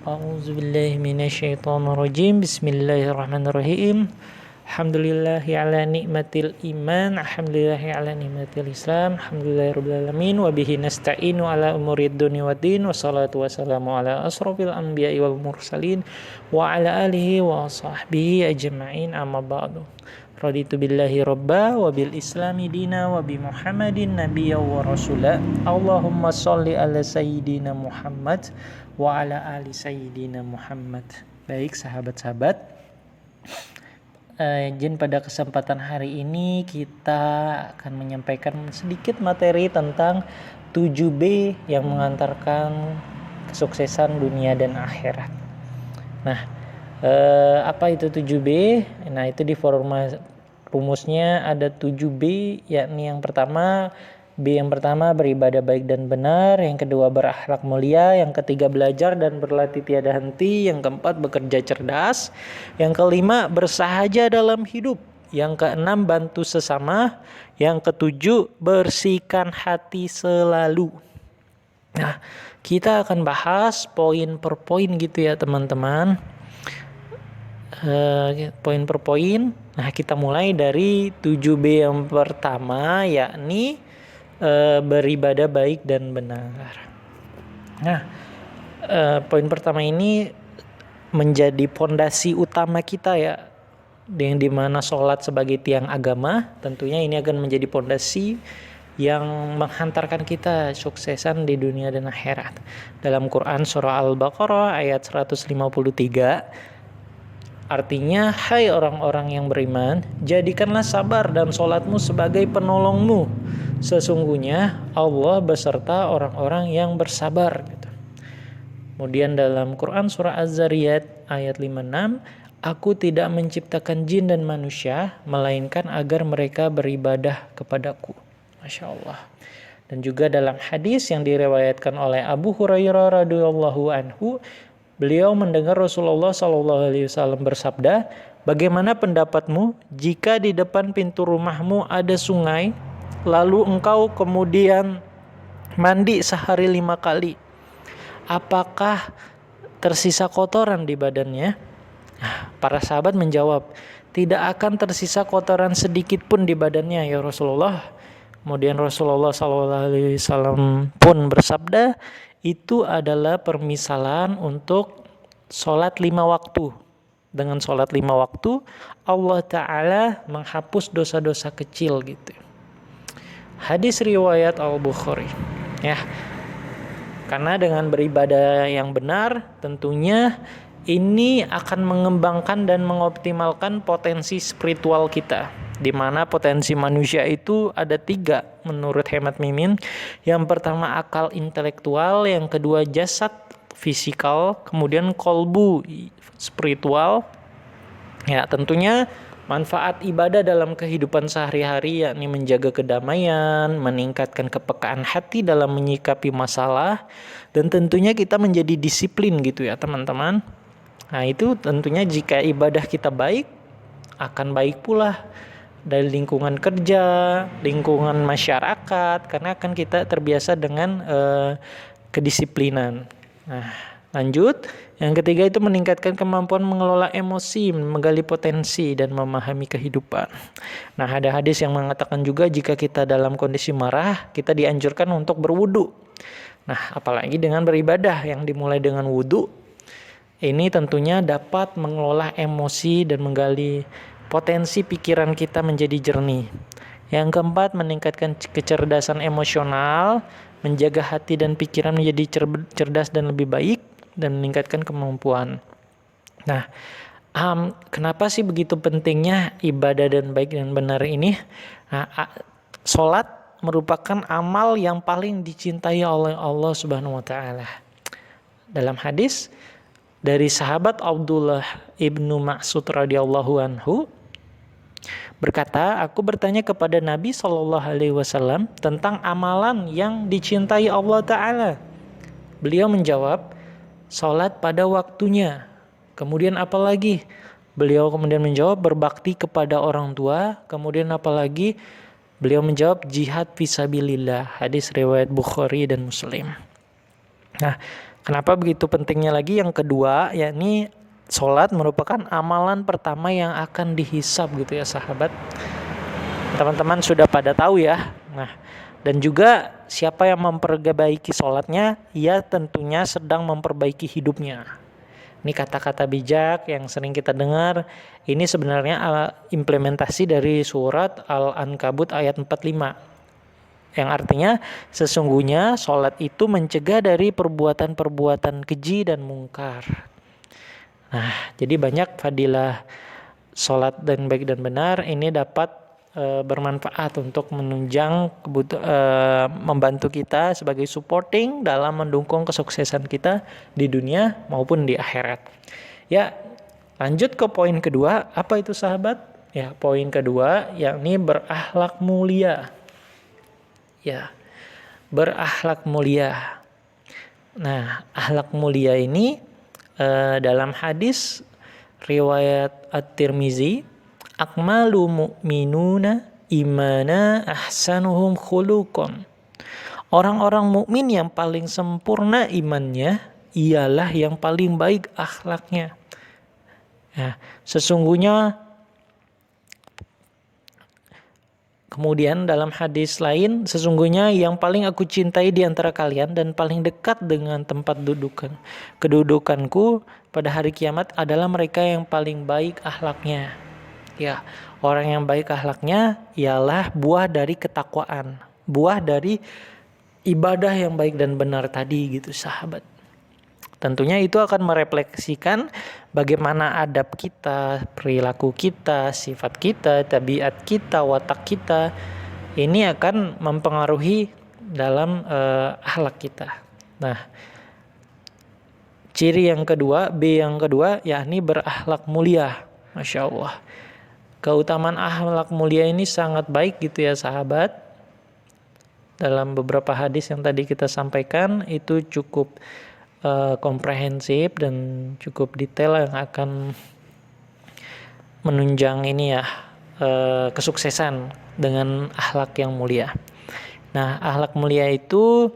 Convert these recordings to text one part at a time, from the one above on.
A'udzubillahi minasyaitonirrajim. Bismillahirrahmanirrahim. Alhamdulillahi ala nikmatil iman, alhamdulillahi ala nikmatil Islam, alhamdulillahirabbil alamin wa bihi nasta'inu ala umurid dunya waddin. Wassalatu wassalamu ala asrofil anbiya'i wal mursalin wa ala alihi wa sahbihi ajma'in, amma ba'du. Raditu billahi rabba wa bil islami dina wa bi Muhammadin nabiyya wa rasula. Allahumma sholli ala sayyidina Muhammad wa ala ali sayyidina Muhammad. Baik sahabat-sahabat, Jin, pada kesempatan hari ini kita akan menyampaikan sedikit materi tentang 7B yang mengantarkan kesuksesan dunia dan akhirat. Nah, apa itu 7B? Nah, itu di rumusnya ada 7B, yakni yang pertama, B yang pertama beribadah baik dan benar, yang kedua berakhlak mulia, yang ketiga belajar dan berlatih tiada henti, yang keempat bekerja cerdas, yang kelima bersahaja dalam hidup, yang keenam bantu sesama, yang ketujuh bersihkan hati selalu. Nah, kita akan bahas poin per poin gitu ya teman-teman. Poin per poin. Nah, kita mulai dari 7B yang pertama, yakni beribadah baik dan benar. Nah, poin pertama ini menjadi pondasi utama kita ya, yang dimana sholat sebagai tiang agama. Tentunya ini akan menjadi pondasi yang menghantarkan kita suksesan di dunia dan akhirat. Dalam Quran surah Al-Baqarah ayat 153, artinya, hai orang-orang yang beriman, jadikanlah sabar dan sholatmu sebagai penolongmu. Sesungguhnya Allah beserta orang-orang yang bersabar. Kemudian dalam Quran surah Az-Zariyat ayat 56, aku tidak menciptakan jin dan manusia, melainkan agar mereka beribadah kepadaku. Masya Allah. Dan juga dalam hadis yang diriwayatkan oleh Abu Hurairah radhiyallahu anhu, beliau mendengar Rasulullah SAW bersabda, bagaimana pendapatmu jika di depan pintu rumahmu ada sungai, lalu engkau kemudian mandi sehari 5 kali? Apakah tersisa kotoran di badannya? Para sahabat menjawab, tidak akan tersisa kotoran sedikit pun di badannya ya Rasulullah. Kemudian Rasulullah SAW pun bersabda, itu adalah permisalan untuk sholat 5 waktu. Dengan sholat 5 waktu, Allah Ta'ala menghapus dosa-dosa kecil gitu. Hadis riwayat Al-Bukhari. Ya, karena dengan beribadah yang benar, tentunya ini akan mengembangkan dan mengoptimalkan potensi spiritual kita. Di mana potensi manusia itu ada 3 menurut hemat Mimin. Yang pertama akal intelektual, yang kedua jasad fisikal, kemudian kolbu spiritual. Ya, tentunya manfaat ibadah dalam kehidupan sehari-hari yakni menjaga kedamaian, meningkatkan kepekaan hati dalam menyikapi masalah, dan tentunya kita menjadi disiplin gitu ya teman-teman. Nah, itu tentunya jika ibadah kita baik, akan baik pula dari lingkungan kerja, lingkungan masyarakat, karena kan kita terbiasa dengan kedisiplinan. Nah, lanjut. Yang ketiga itu meningkatkan kemampuan mengelola emosi, menggali potensi, dan memahami kehidupan. Nah, ada hadis yang mengatakan juga jika kita dalam kondisi marah, kita dianjurkan untuk berwudu. Nah, apalagi dengan beribadah yang dimulai dengan wudu, ini tentunya dapat mengelola emosi dan menggali potensi pikiran kita menjadi jernih. Yang keempat, meningkatkan kecerdasan emosional, menjaga hati dan pikiran menjadi cerdas dan lebih baik, dan meningkatkan kemampuan. Nah, kenapa sih begitu pentingnya ibadah dan baik dan benar ini? Nah, sholat merupakan amal yang paling dicintai oleh Allah Subhanahu wa Ta'ala. Dalam hadis dari sahabat Abdullah ibnu Mas'ud radhiyallahu anhu berkata, aku bertanya kepada Nabi SAW tentang amalan yang dicintai Allah Ta'ala. Beliau menjawab, sholat pada waktunya. Kemudian apa lagi? Beliau kemudian menjawab, berbakti kepada orang tua. Kemudian apa lagi? Beliau menjawab, jihad fisabilillah. Hadis riwayat Bukhari dan Muslim. Nah, Kenapa begitu pentingnya lagi? Yang kedua, yakni sholat merupakan amalan pertama yang akan dihisab gitu ya sahabat. Teman-teman sudah pada tahu ya. Nah, dan juga siapa yang memperbaiki sholatnya, ia tentunya sedang memperbaiki hidupnya. Ini kata-kata bijak yang sering kita dengar. Ini sebenarnya implementasi dari surat Al-Ankabut ayat 45. Yang artinya sesungguhnya sholat itu mencegah dari perbuatan-perbuatan keji dan mungkar. Nah, jadi banyak fadilah sholat dan baik dan benar ini dapat bermanfaat untuk menunjang membantu kita sebagai supporting dalam mendukung kesuksesan kita di dunia maupun di akhirat. Ya, lanjut ke poin kedua. Apa itu sahabat? Ya, poin kedua yakni berakhlak mulia. Ya, berakhlak mulia. Nah, akhlak mulia ini dalam hadis riwayat At-Tirmizi, akmalu mu'minuna imana ahsanuhum khuluqan. Orang-orang mukmin yang paling sempurna imannya ialah yang paling baik akhlaknya. Nah, sesungguhnya kemudian dalam hadis lain, sesungguhnya yang paling aku cintai di antara kalian dan paling dekat dengan tempat kedudukanku pada hari kiamat adalah mereka yang paling baik akhlaknya. Ya, orang yang baik akhlaknya ialah buah dari ketakwaan, buah dari ibadah yang baik dan benar tadi gitu sahabat. Tentunya itu akan merefleksikan bagaimana adab kita, perilaku kita, sifat kita, tabiat kita, watak kita. Ini akan mempengaruhi dalam akhlak kita. Nah, ciri yang kedua, B yang kedua, yakni berakhlak mulia. Masya Allah. Keutamaan akhlak mulia ini sangat baik gitu ya sahabat. Dalam beberapa hadis yang tadi kita sampaikan itu cukup komprehensif dan cukup detail yang akan menunjang ini ya kesuksesan dengan akhlak yang mulia. Nah, akhlak mulia itu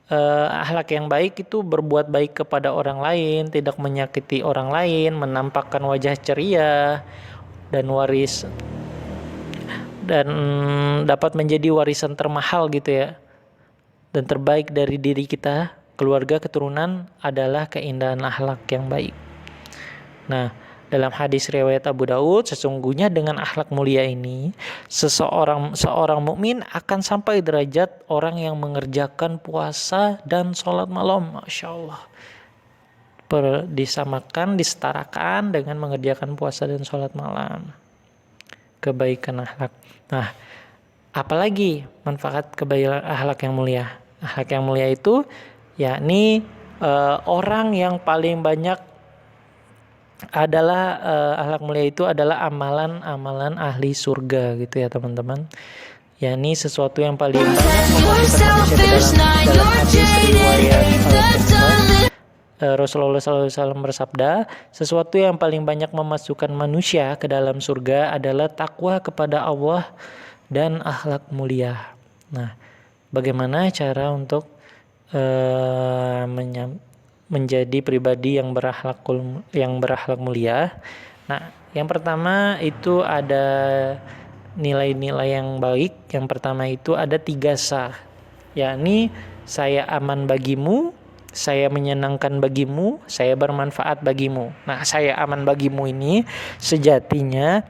akhlak yang baik itu berbuat baik kepada orang lain, tidak menyakiti orang lain, menampakkan wajah ceria dan dapat menjadi warisan termahal gitu ya. Dan terbaik dari diri kita, keluarga, keturunan adalah keindahan akhlak yang baik. Nah, dalam hadis riwayat Abu Daud, sesungguhnya dengan akhlak mulia ini, seorang mukmin akan sampai derajat orang yang mengerjakan puasa dan sholat malam. Masya Allah. Disamakan, disetarakan dengan mengerjakan puasa dan sholat malam. Kebaikan akhlak. Nah, apalagi manfaat kebaikan akhlak yang mulia? Akhlak yang mulia itu yakni orang yang paling banyak adalah akhlak mulia itu adalah amalan-amalan ahli surga gitu ya teman-teman. Yakni sesuatu yang paling banyak memasukkan manusia dalam hadis riwayat Rasulullah SAW bersabda, sesuatu yang paling banyak memasukkan manusia ke dalam surga adalah takwa kepada Allah dan akhlak mulia. Nah, bagaimana cara untuk menjadi pribadi yang berakhlak mulia? Nah, yang pertama itu ada nilai-nilai yang baik. Yang pertama itu ada 3 sa, yakni saya aman bagimu, saya menyenangkan bagimu, saya bermanfaat bagimu. Nah, saya aman bagimu ini sejatinya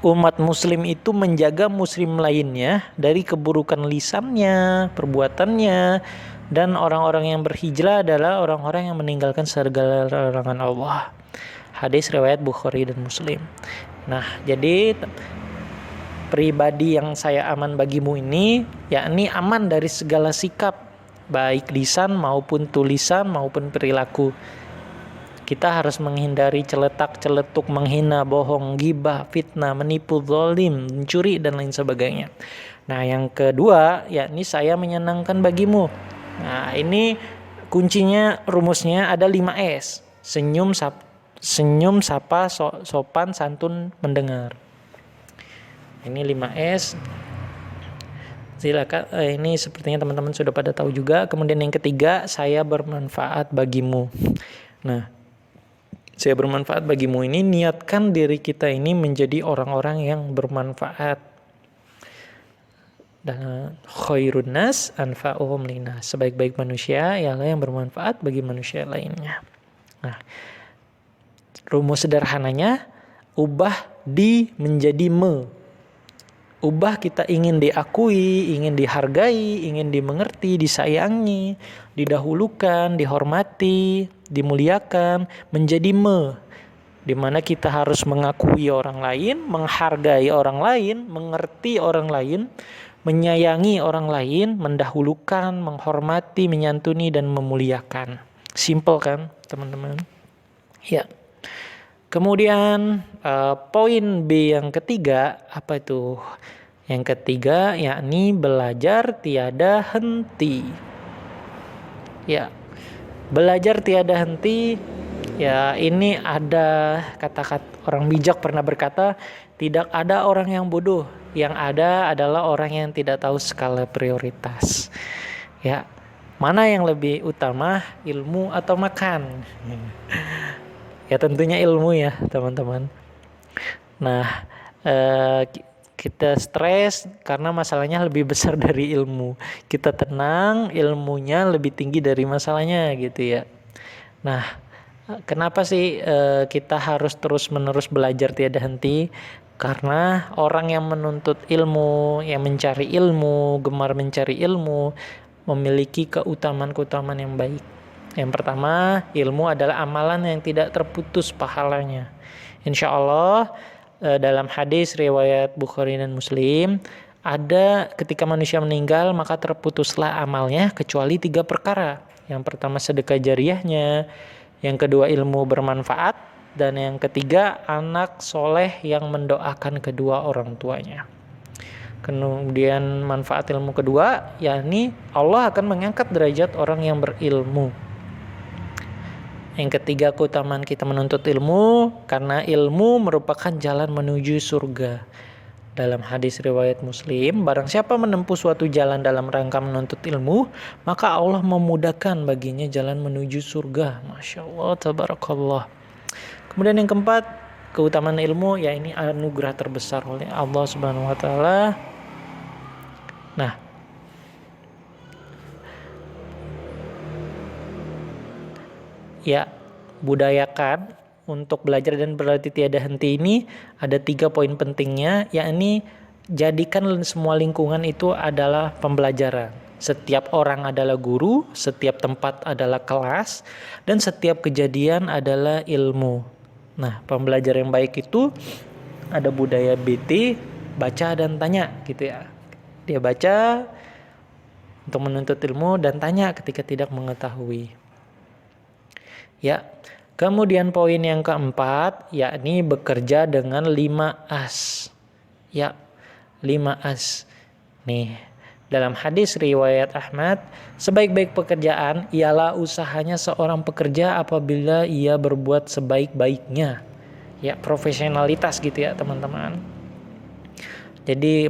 umat muslim itu menjaga muslim lainnya dari keburukan lisannya, perbuatannya, dan orang-orang yang berhijrah adalah orang-orang yang meninggalkan segala larangan Allah. Hadis riwayat Bukhari dan Muslim. Nah, jadi pribadi yang saya aman bagimu ini yakni aman dari segala sikap, baik lisan maupun tulisan maupun perilaku. Kita harus menghindari celetuk, menghina, bohong, gibah, fitnah, menipu, zalim, mencuri dan lain sebagainya. Nah, yang kedua yakni saya menyenangkan bagimu. Nah, ini kuncinya, rumusnya ada 5S. Senyum, sapa, sopan, santun, mendengar. Ini 5S. Silakan, ini sepertinya teman-teman sudah pada tahu juga. Kemudian yang ketiga, saya bermanfaat bagimu. Nah, saya bermanfaat bagimu ini, niatkan diri kita ini menjadi orang-orang yang bermanfaat. Dan khairun nas anfa'uhum linnas. Sebaik-baik manusia ialah yang bermanfaat bagi manusia lainnya. Nah, rumus sederhananya, ubah di menjadi me. Ubah kita ingin diakui, ingin dihargai, ingin dimengerti, disayangi, didahulukan, dihormati, dimuliakan, menjadi me. Di mana kita harus mengakui orang lain, menghargai orang lain, mengerti orang lain, menyayangi orang lain, mendahulukan, menghormati, menyantuni, dan memuliakan. Simple kan, teman-teman? Ya. Kemudian poin B yang ketiga, apa itu? Yang ketiga yakni belajar tiada henti. Ya, belajar tiada henti. Ya, ini ada kata-kata orang bijak pernah berkata, tidak ada orang yang bodoh, yang ada adalah orang yang tidak tahu skala prioritas. Ya, mana yang lebih utama, ilmu atau makan? Ya tentunya ilmu ya teman-teman. Nah, kita stres karena masalahnya lebih besar dari ilmu. Kita tenang, ilmunya lebih tinggi dari masalahnya gitu ya. Nah, kenapa sih kita harus terus-menerus belajar tiada henti? Karena orang yang menuntut ilmu, yang mencari ilmu, gemar mencari ilmu, memiliki keutamaan-keutamaan yang baik. Yang pertama, ilmu adalah amalan yang tidak terputus pahalanya. Insya Allah, dalam hadis riwayat Bukhari dan Muslim, ada ketika manusia meninggal maka terputuslah amalnya kecuali 3 perkara. Yang pertama sedekah jariahnya, yang kedua ilmu bermanfaat, dan yang ketiga anak soleh yang mendoakan kedua orang tuanya. Kemudian manfaat ilmu kedua, yakni Allah akan mengangkat derajat orang yang berilmu. Yang ketiga, keutamaan kita menuntut ilmu, karena ilmu merupakan jalan menuju surga. Dalam hadis riwayat Muslim, barang siapa menempuh suatu jalan dalam rangka menuntut ilmu, maka Allah memudahkan baginya jalan menuju surga. Masya Allah, tabarakallah. Kemudian yang keempat, keutamaan ilmu, ya ini anugerah terbesar oleh Allah Subhanahu wa taala. Nah, ya, budayakan untuk belajar dan berlatih tiada henti ini ada 3 poin pentingnya, yakni jadikan semua lingkungan itu adalah pembelajaran. Setiap orang adalah guru, setiap tempat adalah kelas, dan setiap kejadian adalah ilmu. Nah, pembelajar yang baik itu ada budaya BT, baca dan tanya gitu ya. Dia baca untuk menuntut ilmu dan tanya ketika tidak mengetahui. Ya, kemudian poin yang keempat, yakni bekerja dengan 5 As. Ya, 5 As. Nih, dalam hadis riwayat Ahmad, sebaik-baik pekerjaan ialah usahanya seorang pekerja apabila ia berbuat sebaik-baiknya. Ya, profesionalitas gitu ya teman-teman. Jadi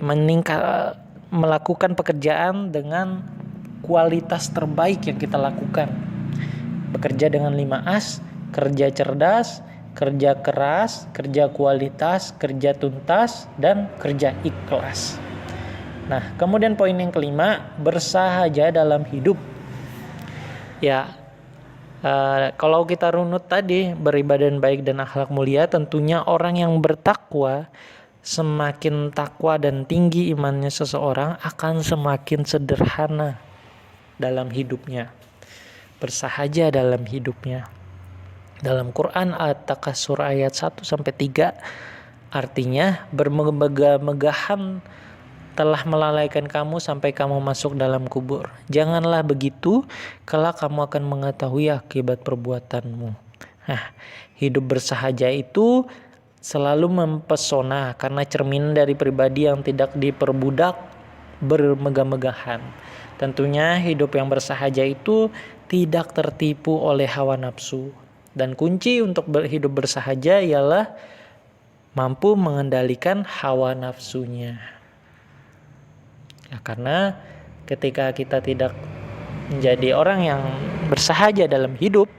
melakukan pekerjaan dengan kualitas terbaik yang kita lakukan. Bekerja dengan 5 As, kerja cerdas, kerja keras, kerja kualitas, kerja tuntas, dan kerja ikhlas. Nah, kemudian poin yang kelima, bersahaja dalam hidup. Ya, kalau kita runut tadi, beribadah baik dan akhlak mulia, tentunya orang yang bertakwa, semakin takwa dan tinggi imannya seseorang akan semakin sederhana dalam hidupnya. Bersahaja dalam hidupnya. Dalam Quran At-Takatsur ayat 1-3 artinya bermegah-megahan telah melalaikan kamu sampai kamu masuk dalam kubur. Janganlah begitu, kelak kamu akan mengetahui akibat perbuatanmu. Nah, hidup bersahaja itu selalu mempesona karena cermin dari pribadi yang tidak diperbudak bermegah-megahan. Tentunya hidup yang bersahaja itu tidak tertipu oleh hawa nafsu. Dan kunci untuk hidup bersahaja ialah mampu mengendalikan hawa nafsunya. Ya, karena ketika kita tidak menjadi orang yang bersahaja dalam hidup,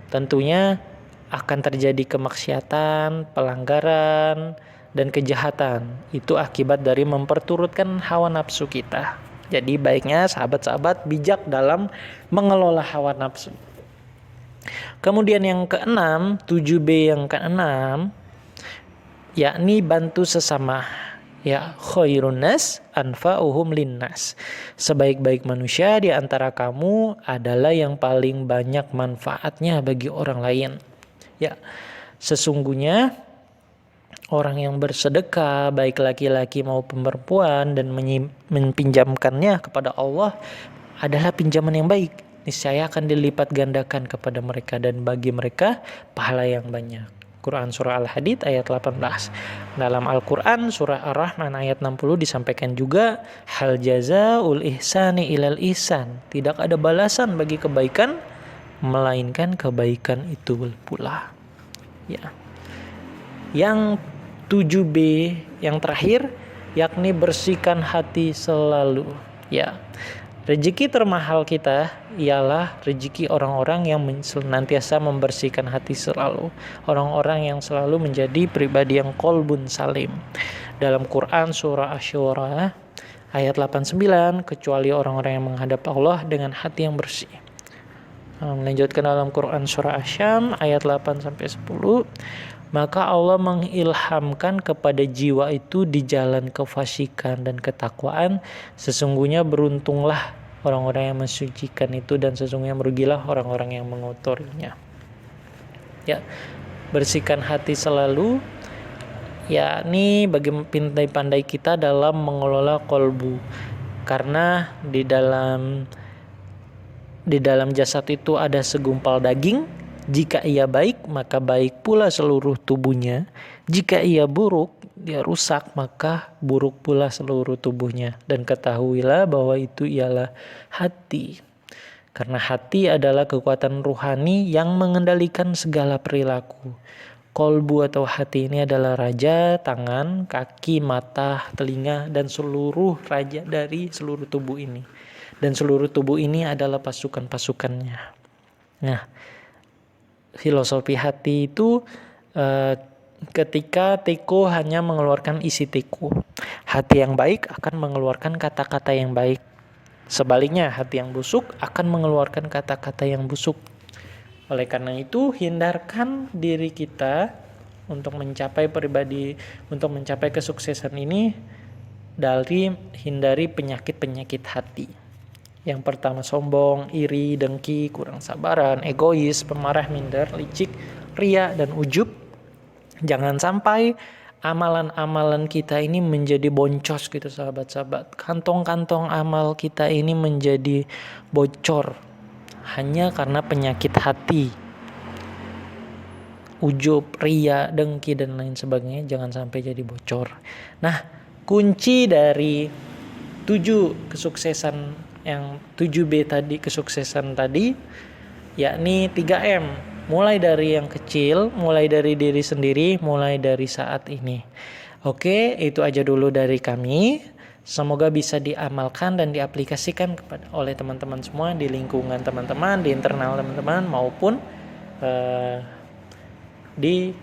tentunya akan terjadi kemaksiatan, pelanggaran, dan kejahatan. Itu akibat dari memperturutkan hawa nafsu kita. Jadi baiknya sahabat-sahabat bijak dalam mengelola hawa nafsu. Kemudian yang keenam, 7B yang keenam, yakni bantu sesama. Ya, khairun nas anfa'uhum linnas. Sebaik-baik manusia di antara kamu adalah yang paling banyak manfaatnya bagi orang lain. Ya, sesungguhnya orang yang bersedekah, baik laki-laki maupun perempuan, dan meminjamkannya kepada Allah adalah pinjaman yang baik. Niscaya akan dilipat gandakan kepada mereka dan bagi mereka pahala yang banyak. Quran Surah Al-Hadid ayat 18. Dalam Al-Quran Surah Ar-Rahman ayat 60 disampaikan juga, hal jazaul ihsani ilal ihsan. Tidak ada balasan bagi kebaikan melainkan kebaikan itu pula. Ya. Yang 7B yang terakhir, yakni bersihkan hati selalu. Ya. Rezeki termahal kita ialah rezeki orang-orang yang senantiasa membersihkan hati selalu. Orang-orang yang selalu menjadi pribadi yang qalbun salim. Dalam Quran Surah Asy-Syura ayat 89, kecuali orang-orang yang menghadap Allah dengan hati yang bersih. Melanjutkan dalam Quran Surah Asy-Syam ayat 8-10, maka Allah mengilhamkan kepada jiwa itu di jalan kefasikan dan ketakwaan. Sesungguhnya beruntunglah orang-orang yang mensucikan itu, dan sesungguhnya merugilah orang-orang yang mengotorinya. Ya, bersihkan hati selalu, yakni bagi pandai-pandai kita dalam mengelola kolbu. Karena di dalam jasad itu ada segumpal daging. Jika ia baik, maka baik pula seluruh tubuhnya. Jika ia buruk, dia rusak, maka buruk pula seluruh tubuhnya. Dan ketahuilah bahwa itu ialah hati. Karena hati adalah kekuatan ruhani yang mengendalikan segala perilaku. Kolbu atau hati ini adalah raja, tangan, kaki, mata, telinga, dan seluruh raja dari seluruh tubuh ini. Dan seluruh tubuh ini adalah pasukan-pasukannya. Nah, filosofi hati itu ketika teko hanya mengeluarkan isi teko. Hati yang baik akan mengeluarkan kata-kata yang baik. Sebaliknya, hati yang busuk akan mengeluarkan kata-kata yang busuk. Oleh karena itu, hindarkan diri kita untuk mencapai kesuksesan ini dari hindari penyakit-penyakit hati. Yang pertama, sombong, iri, dengki, kurang sabaran, egois, pemarah, minder, licik, ria, dan ujub. Jangan sampai amalan-amalan kita ini menjadi boncos gitu sahabat-sahabat. Kantong-kantong amal kita ini menjadi bocor hanya karena penyakit hati. Ujub, ria, dengki, dan lain sebagainya jangan sampai jadi bocor. Nah, kunci dari 7 kesuksesan yang 7B tadi, kesuksesan tadi, yakni 3M. Mulai dari yang kecil, mulai dari diri sendiri, mulai dari saat ini. Oke, itu aja dulu dari kami. Semoga bisa diamalkan dan diaplikasikan oleh teman-teman semua di lingkungan teman-teman, di internal teman-teman, maupun di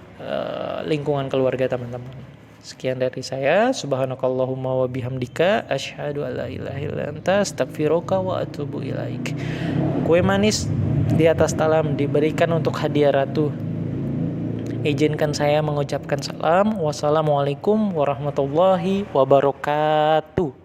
lingkungan keluarga teman-teman. Sekian dari saya. Subhanakallahumma wa bihamdika asyhadu an la ilaha illa anta astaghfiruka wa atubu ilaik. Kue manis di atas talam diberikan untuk hadiah ratu. Izinkan saya mengucapkan salam. Wassalamualaikum warahmatullahi wabarakatuh.